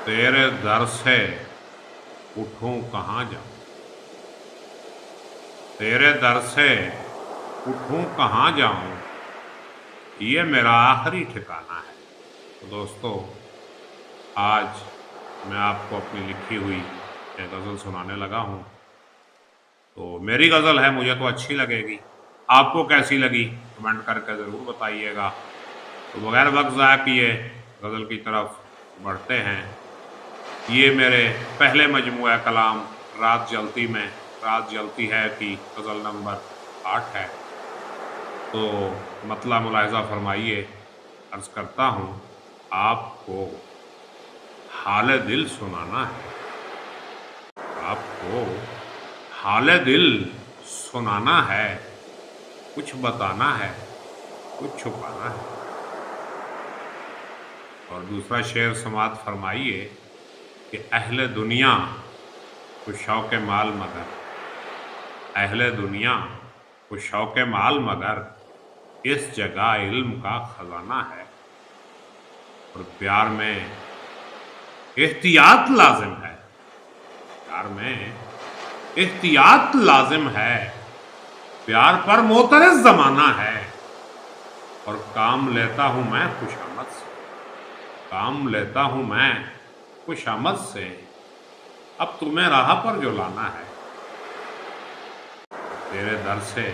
तेरे दर से उठूं कहाँ जाऊं, तेरे दर से उठूं कहाँ जाऊं, ये मेरा आखिरी ठिकाना है। तो दोस्तों, आज मैं आपको अपनी लिखी हुई एक गज़ल सुनाने लगा हूँ। तो मेरी गज़ल है, मुझे तो अच्छी लगेगी, आपको कैसी लगी कमेंट करके ज़रूर बताइएगा। तो बगैर वक्त ज़ाया किए गज़ल की तरफ बढ़ते हैं। ये मेरे पहले मजमूआ कलाम रात जलती में, रात जलती है कि गज़ल नंबर 8 है। तो मतला मुलाहिज़ा फरमाइए। अर्ज़ करता हूँ, आपको हाल दिल सुनाना है, आपको हाल दिल सुनाना है, कुछ बताना है, कुछ छुपाना है। और दूसरा शेर समात फरमाइए कि अहले दुनिया को शौक़ माल मगर, अहले दुनिया को शौक़ माल मगर, इस जगह इल्म का खजाना है। और प्यार में एहतियात लाजिम है, प्यार में एहतियात लाजिम है, प्यार पर मोतरज़ ज़माना है। और काम लेता हूँ मैं खुशामद से, काम लेता हूँ मैं खुशामद से, अब तुम्हें राह पर जो लाना है। तेरे दर से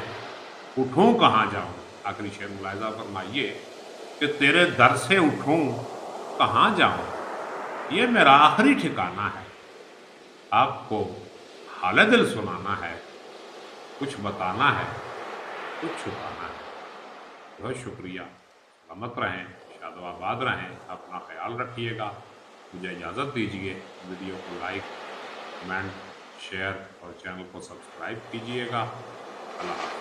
उठूं कहाँ जाऊं, आखिरी शेर मुलाहिज़ा फरमाइए कि तेरे दर से उठूं कहाँ जाऊं, ये मेरा आखिरी ठिकाना है। आपको हाल दिल सुनाना है, कुछ बताना है, कुछ छुपाना है। बहुत शुक्रिया। सलामत रहें, शादोआबाद रहें, अपना ख्याल रखिएगा। मुझे इजाज़त दीजिए। वीडियो को लाइक, कमेंट, शेयर और चैनल को सब्सक्राइब कीजिएगा। अल्लाह हाफ़िज़।